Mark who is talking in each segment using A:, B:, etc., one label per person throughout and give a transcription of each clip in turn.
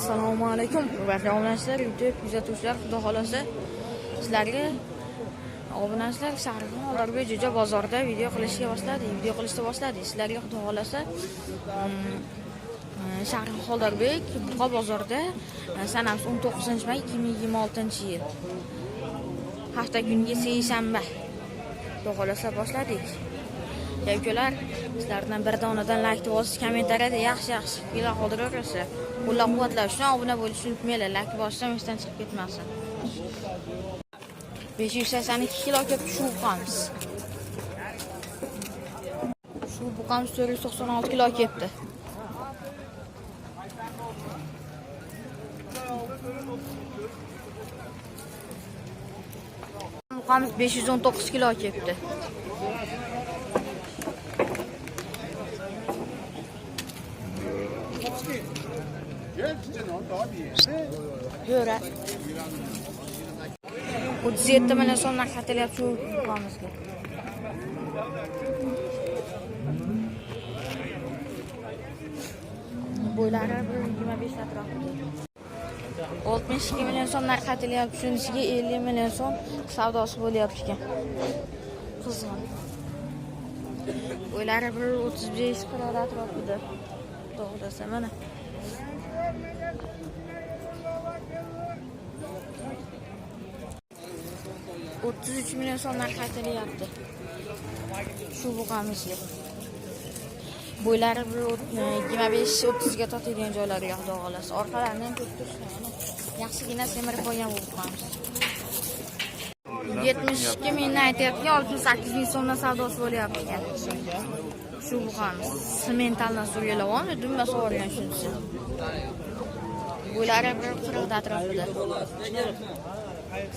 A: Assalomu alaykum. Hurmatli obunachilar, YouTube kuzatuvchilar, xudo xolasa sizlarga obunachilar Sharifxon Xoldorбек jo'ja bozorda video qilishga boshladik. Sizlarga xudo xolasa Sharifxon Xoldorбек Buqa bozorda sanasi 19-may 2026-yil. Hafta kungi seshanba. Xudo xolasa boshladik. Ukalar, sizlardan bir donadan like bosish, kommentariyada yaxshi fikrlar qoldiraverasizlar. Qo'llab-quvvatlash uchun obuna bo'lishni unutmanglar. Like bosishdan esdan chiqib ketmasin. 582 kilo kelib shu buqamiz. Shu buqamiz 496 kilo kelibdi. Buqamiz 519 kilo kelibdi. Yura 37 million so'mdan xatilyapti shu buqamizga. Bo'ylari 125 atrofida. 62 million so'm narx aytilyapti, shunisiga 50 million so'm savdosi bo'lyapti ekan. Qizg'in. Bo'ylari 135 qirol atrofida. To'g'risi mana. 33 million so'm narx aytilyapti shu buqamizga. Bo'ylari 25-30 ga totadigan joylariga xudo xolasa. Orqalarini ham ko'p turishgan. Yaxshigina semirib qo'ygan bu buqamiz. 72 mingdan aytyapti, 68 ming so'mdan savdosi bo'lyapti ekan. Shu buqamiz sementaldan suriyalagan, dumba sug'organ shunisi. Bo'ylari 140 atrofida.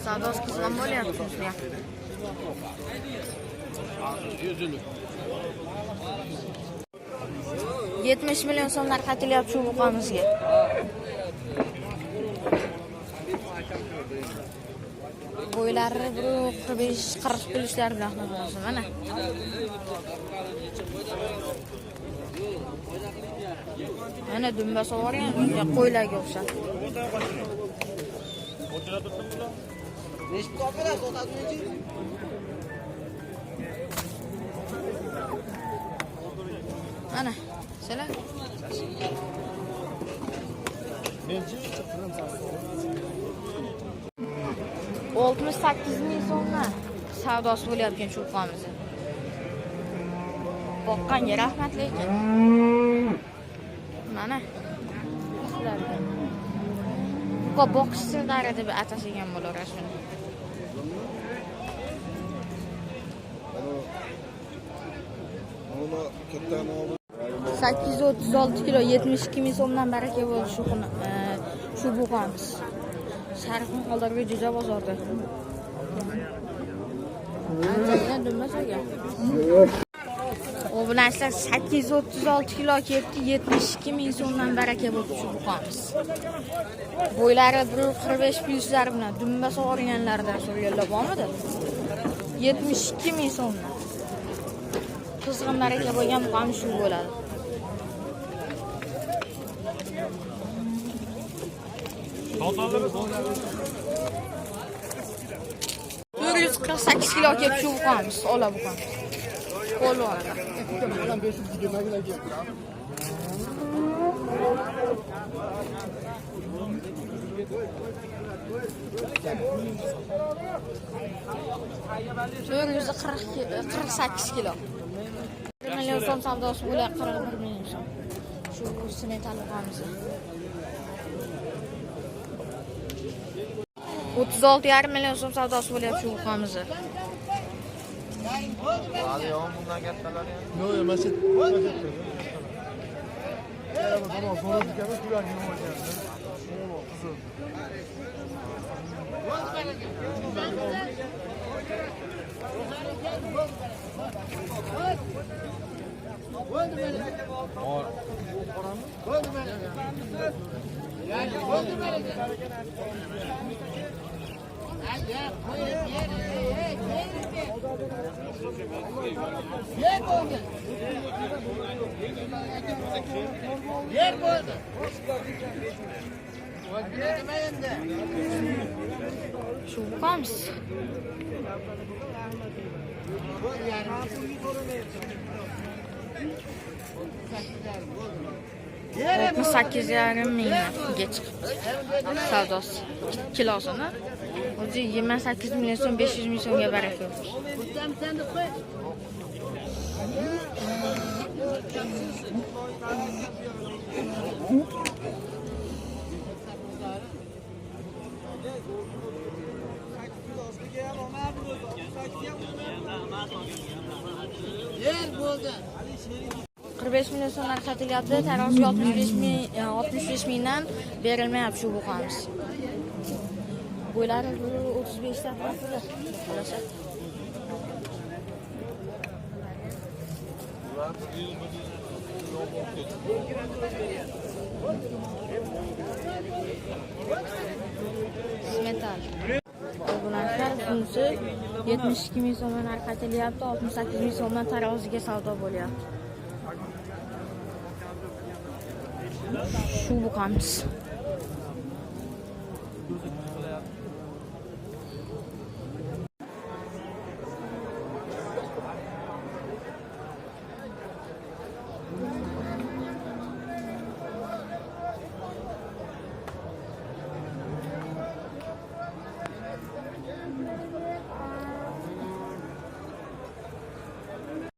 A: Savdosi qizg'in bo'lyapti shunisiga. 70 million so'm narx aytilyapti shu buqamizga. Bo'ylari 45-40 plyuslar bilan qilamiz mana. Mana dumba sug'organ, qo'ylarga o'xshab. Mana, selam. Oltmuş 8 ming so'mdan savdosi bo'lyapti shu buqamizni. Boqqanga rahmat lekin. Mana. Bu boqish sirlari deb atalgan bo'lar shuni. 836 kilo 72 ming so'mdan baraka bo'ldi shu buqamiz. Sharifxon Xoldorбек jo'ja bozorda. Anchadan dummasaga. Obunachilar 836 kilo kelibdi, 72 ming so'mdan baraka bo'ldi shu buqamiz. Bo'ylari 145 plyuslar bilan dumba sug'organlardan so'raylar bormidi? 72 ming so'mdan. Qizg'in baraka bo'lgan buqamiz shu bo'ladi. 448 kilo kelib shu buqamiz, ola buqamiz. Qo'l orada. Yuz 48 kilo. 1 million so'm savdosi bo'lyapti, 41 million so'm. Shu semental buqamiz. 36,5 million so'm savdosi bo'lyapti shu buqamizni. Hali yo'q bundan kattalar ham. Yo'q, emas. Tamam, sonra dikkat kuran yo'q ekan. Şu buqamiz. Altmış sakkiz yarim mingdan pulga chiqibdi. Savdosi. Kilosini o'zi 28 million so'm, 500 ming so'mga baraka yo'q.
B: Yer bo'ldi.
A: 45 million so'mlar sotilyapti. Taroziga 65 mingdan berilmayapti shu buqamiz. Bo'ylari 35 ta puli. Xolos. Metal. Bularlar bunisi 72 ming so'mdan tarqatilyapti, 68 ming so'mdan taroziga savdo bo'lyapti. Shu buqamiz.